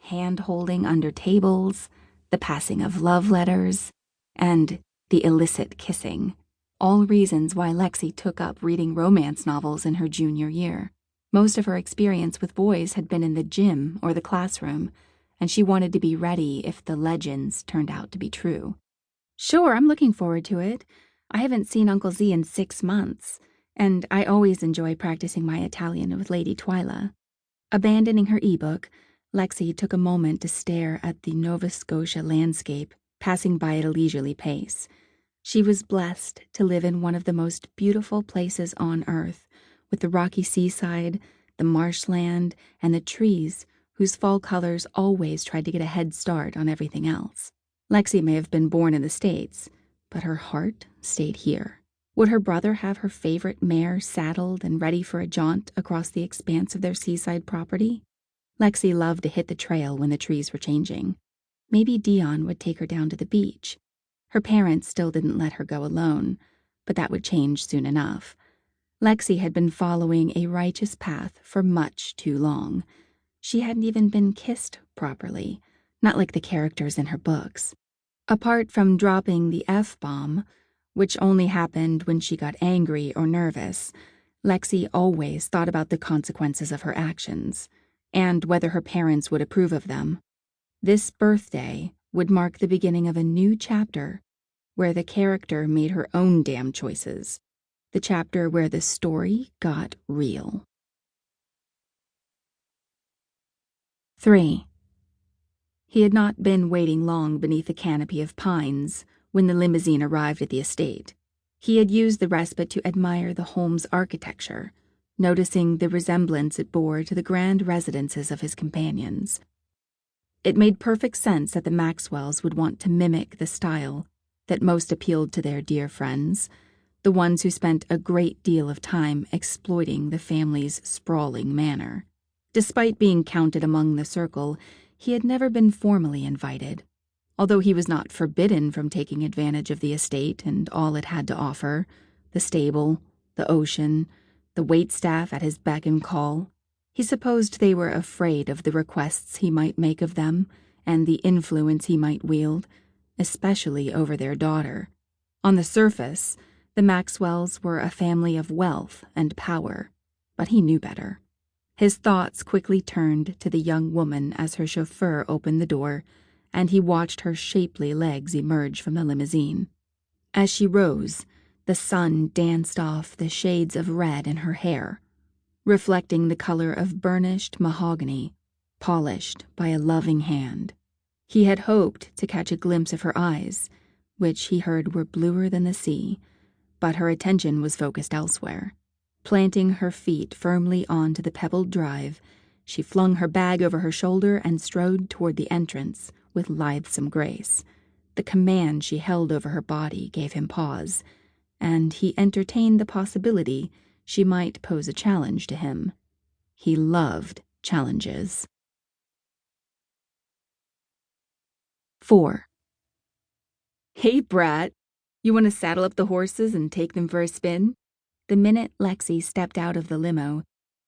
hand-holding under tables, the passing of love letters, and the illicit kissing. All reasons why Lexi took up reading romance novels in her junior year. Most of her experience with boys had been in the gym or the classroom, and she wanted to be ready if the legends turned out to be true. "Sure, I'm looking forward to it. I haven't seen Uncle Z in 6 months, and I always enjoy practicing my Italian with Lady Twyla." Abandoning her ebook, Lexi took a moment to stare at the Nova Scotia landscape, passing by at a leisurely pace. She was blessed to live in one of the most beautiful places on earth, with the rocky seaside, the marshland, and the trees whose fall colors always tried to get a head start on everything else. Lexi may have been born in the States, but her heart stayed here. Would her brother have her favorite mare saddled and ready for a jaunt across the expanse of their seaside property? Lexi loved to hit the trail when the trees were changing. Maybe Dion would take her down to the beach. Her parents still didn't let her go alone, but that would change soon enough. Lexi had been following a righteous path for much too long. She hadn't even been kissed properly, not like the characters in her books. Apart from dropping the F-bomb, which only happened when she got angry or nervous, Lexi always thought about the consequences of her actions, and whether her parents would approve of them. This birthday would mark the beginning of a new chapter where the character made her own damn choices, the chapter where the story got real. 3. He had not been waiting long beneath a canopy of pines when the limousine arrived at the estate. He had used the respite to admire the home's architecture, noticing the resemblance it bore to the grand residences of his companions. It made perfect sense that the Maxwells would want to mimic the style that most appealed to their dear friends, the ones who spent a great deal of time exploiting the family's sprawling manor. Despite being counted among the circle, he had never been formally invited, although he was not forbidden from taking advantage of the estate and all it had to offer, the stable, the ocean, the waitstaff at his beck and call. He supposed they were afraid of the requests he might make of them and the influence he might wield, especially over their daughter. On the surface, the Maxwells were a family of wealth and power, but he knew better. His thoughts quickly turned to the young woman as her chauffeur opened the door, and he watched her shapely legs emerge from the limousine. As she rose, the sun danced off the shades of red in her hair, reflecting the color of burnished mahogany, polished by a loving hand. He had hoped to catch a glimpse of her eyes, which he heard were bluer than the sea, but her attention was focused elsewhere. Planting her feet firmly onto the pebbled drive, she flung her bag over her shoulder and strode toward the entrance with lithesome grace. The command she held over her body gave him pause, and he entertained the possibility she might pose a challenge to him. He loved challenges. 4. "Hey, brat, you want to saddle up the horses and take them for a spin?" The minute Lexi stepped out of the limo,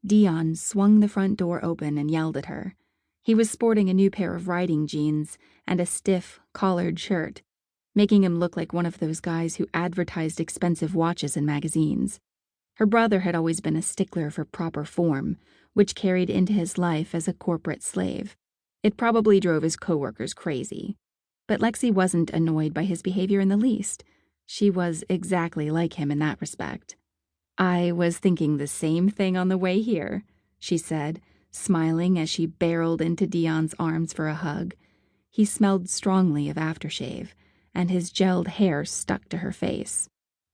Dion swung the front door open and yelled at her. He was sporting a new pair of riding jeans and a stiff, collared shirt, making him look like one of those guys who advertised expensive watches in magazines. Her brother had always been a stickler for proper form, which carried into his life as a corporate slave. It probably drove his coworkers crazy. But Lexi wasn't annoyed by his behavior in the least. She was exactly like him in that respect. "I was thinking the same thing on the way here," she said, smiling as she barreled into Dion's arms for a hug. He smelled strongly of aftershave, and his gelled hair stuck to her face.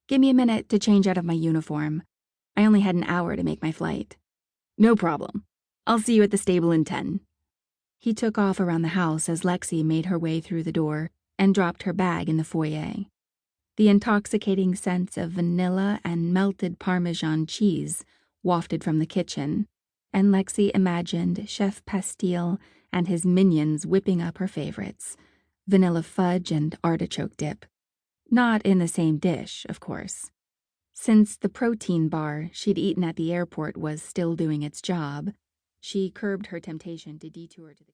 "Give me a minute to change out of my uniform. I only had an hour to make my flight." "No problem. I'll see you at the stable in 10. He took off around the house as Lexi made her way through the door and dropped her bag in the foyer. The intoxicating scents of vanilla and melted Parmesan cheese wafted from the kitchen, and Lexi imagined Chef Pastille and his minions whipping up her favorites, vanilla fudge and artichoke dip. Not in the same dish, of course. Since the protein bar she'd eaten at the airport was still doing its job, she curbed her temptation to detour to the